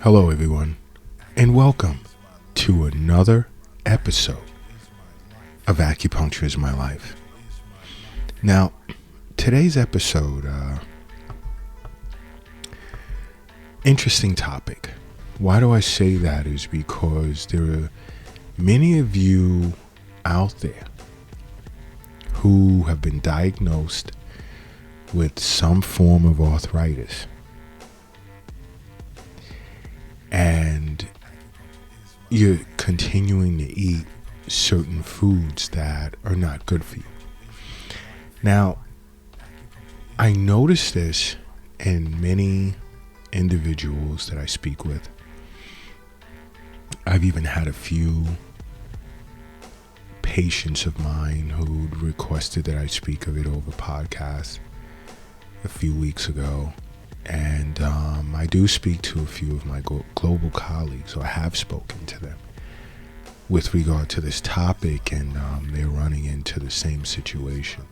Hello everyone, and welcome to another episode of Acupuncture is My Life. Now, today's episode, interesting topic. Why do I say that is because there are many of you out there who have been diagnosed with some form of arthritis. And you're continuing to eat certain foods that are not good for you. Now, I notice this in many individuals that I speak with. I've even had a few patients of mine who requested that I speak of it over podcast a few weeks ago. And I do speak to a few of my global colleagues, or have spoken to them with regard to this topic, and they're running into the same situation.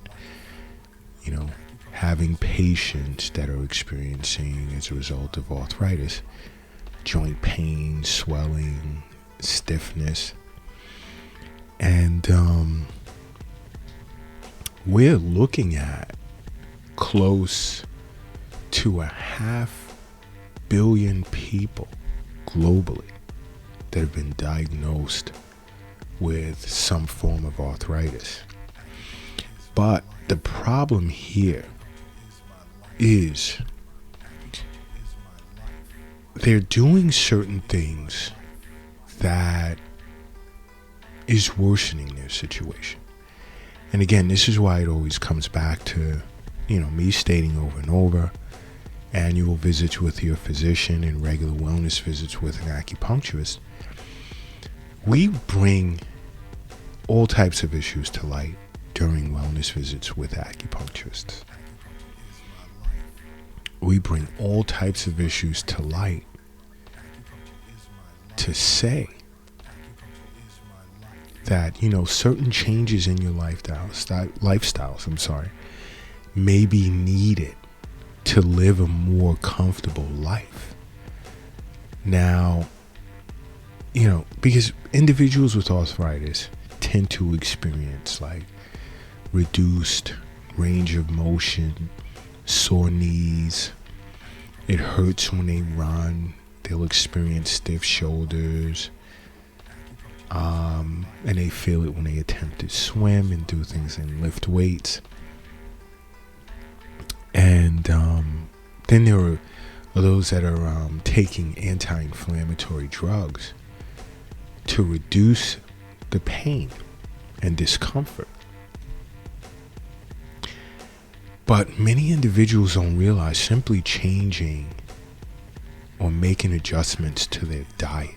You know, having patients that are experiencing, as a result of arthritis, joint pain, swelling, stiffness. And we're looking at close to 500 million people globally that have been diagnosed with some form of arthritis. But the problem here is they're doing certain things that is worsening their situation. And again, this is why it always comes back to, me stating over and over, annual visits with your physician and regular wellness visits with an acupuncturist. We bring all types of issues to light during wellness visits with acupuncturists. We bring all types of issues to light to say that, certain changes in your lifestyles, may be needed to live a more comfortable life. Now, because individuals with arthritis tend to experience like reduced range of motion, sore knees. It hurts when they run. They'll experience stiff shoulders. And they feel it when they attempt to swim and do things and lift weights. And then there are those that are taking anti-inflammatory drugs to reduce the pain and discomfort. But many individuals don't realize simply changing or making adjustments to their diet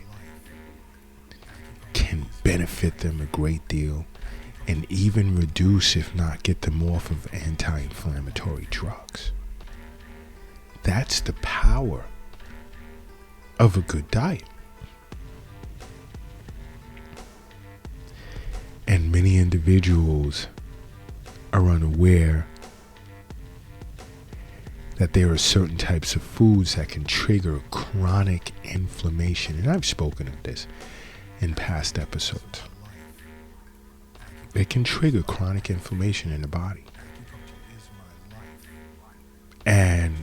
can benefit them a great deal, and even reduce, if not get them off of anti-inflammatory drugs. That's the power of a good diet. And many individuals are unaware that there are certain types of foods that can trigger chronic inflammation. And I've spoken of this in past episodes. It can trigger chronic inflammation in the body. And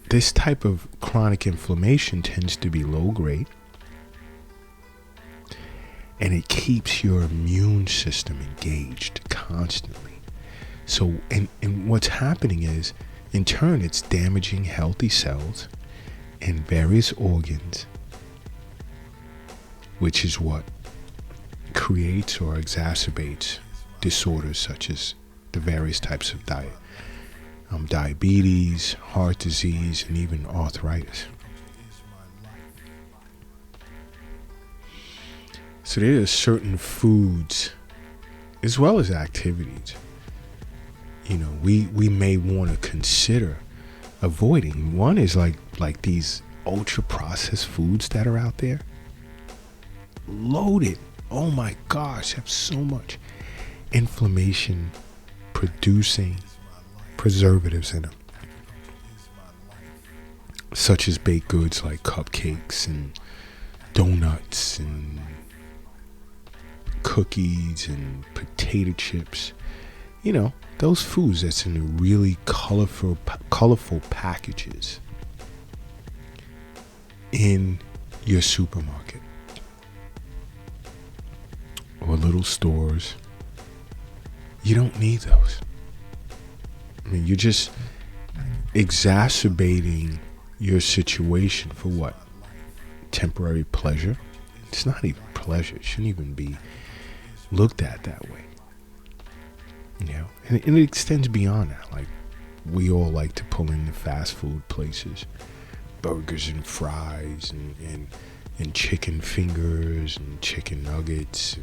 this type of chronic inflammation tends to be low grade. And it keeps your immune system engaged constantly. So, and what's happening is, in turn, it's damaging healthy cells in various organs, which is what creates or exacerbates disorders such as the various types of diabetes, heart disease, and even arthritis. So there are certain foods as well as activities, we may want to consider avoiding. One is like these ultra processed foods that are out there, loaded. Oh my gosh, have so much inflammation producing preservatives in them. such as baked goods like cupcakes and donuts and cookies and potato chips. Those foods that's in really colorful packages in your supermarket or little stores. You don't need those. You're just exacerbating your situation for what? Temporary pleasure? It's not even pleasure. It shouldn't even be looked at that way. And it extends beyond that. Like, we all like to pull in the fast food places, burgers and fries and chicken fingers and chicken nuggets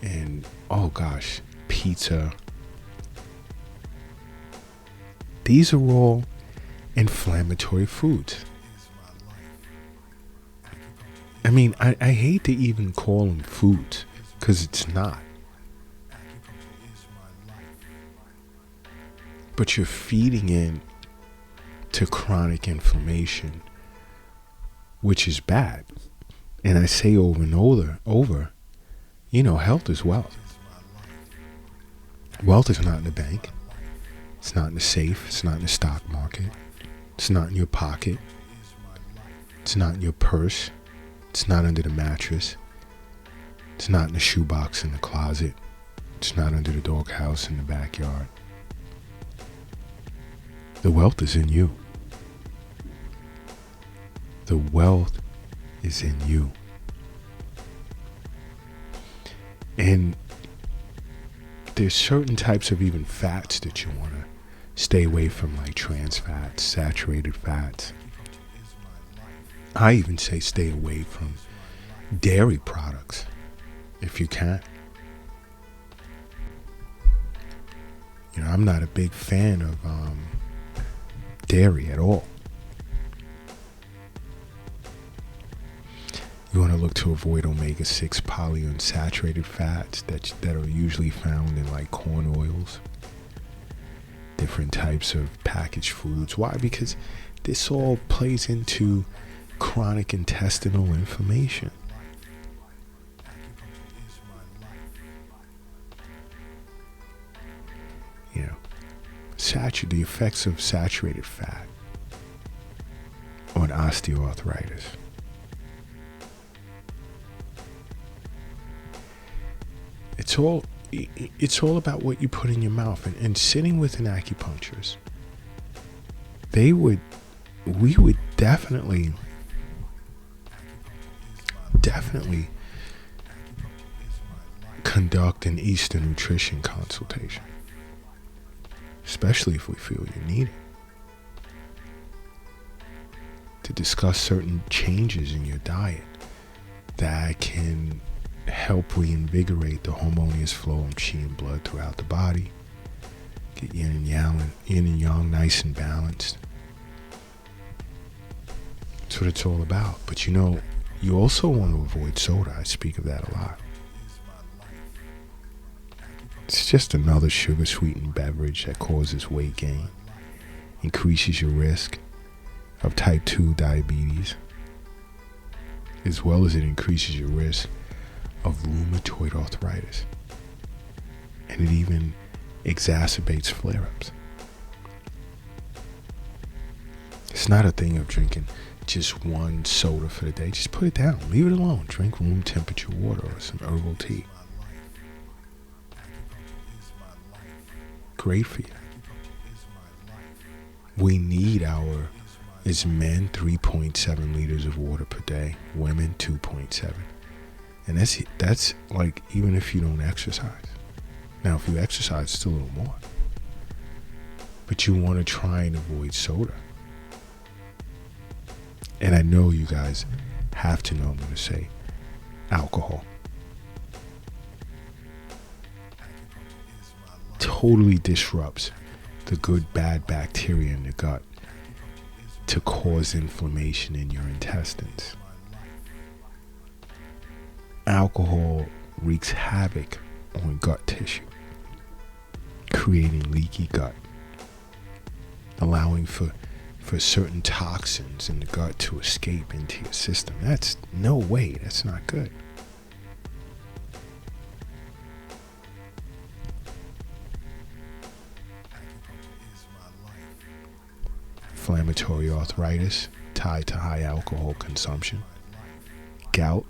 and oh gosh, pizza. These are all inflammatory foods. I hate to even call them foods, because it's not. But you're feeding in to chronic inflammation, which is bad. And I say over and over, health is wealth. Wealth is not in the bank. It's not in the safe. It's not in the stock market. It's not in your pocket. It's not in your purse. It's not under the mattress. It's not in the shoebox in the closet. It's not under the doghouse in the backyard. The wealth is in you. The wealth is in you. And there's certain types of even fats that you want to stay away from, like trans fats, saturated fats. I even say stay away from dairy products if you can. I'm not a big fan of dairy at all. You want to look to avoid omega-6 polyunsaturated fats that are usually found in like corn oils, different types of packaged foods. Why? Because this all plays into chronic intestinal inflammation. The effects of saturated fat on osteoarthritis. It's all about what you put in your mouth. And sitting with an acupuncturist, we would definitely conduct an Eastern nutrition consultation, especially if we feel you need it, to discuss certain changes in your diet that can help reinvigorate the harmonious flow of qi and blood throughout the body, get yin and yang nice and balanced. That's what it's all about. But you also want to avoid soda. I speak of that a lot. It's just another sugar-sweetened beverage that causes weight gain, increases your risk of type 2 diabetes, as well as it increases your risk of rheumatoid arthritis. And it even exacerbates flare-ups. It's not a thing of drinking just one soda for the day. Just put it down. Leave it alone. Drink room temperature water or some herbal tea. Great for you. We need as men, 3.7 liters of water per day. Women, 2.7. And that's like even if you don't exercise. Now, if you exercise, it's still a little more. But you want to try and avoid soda. And I know you guys have to know I'm going to say alcohol. Totally disrupts the good, bad bacteria in the gut to cause inflammation in your intestines. Alcohol wreaks havoc on gut tissue, creating leaky gut, allowing for for certain toxins in the gut to escape into your system. That's no way. That's not good. Inflammatory arthritis tied to high alcohol consumption. Gout,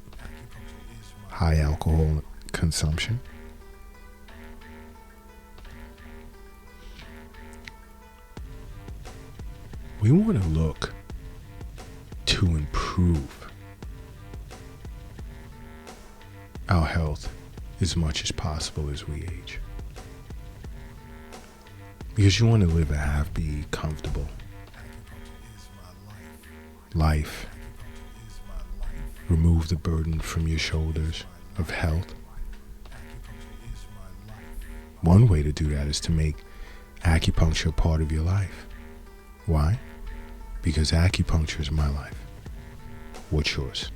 high alcohol consumption. We want to look to improve our health as much as possible as we age. Because you want to live a happy, comfortable life. Remove the burden from your shoulders of health. One way to do that is to make acupuncture part of your life. Why? Because acupuncture is my life. What's yours?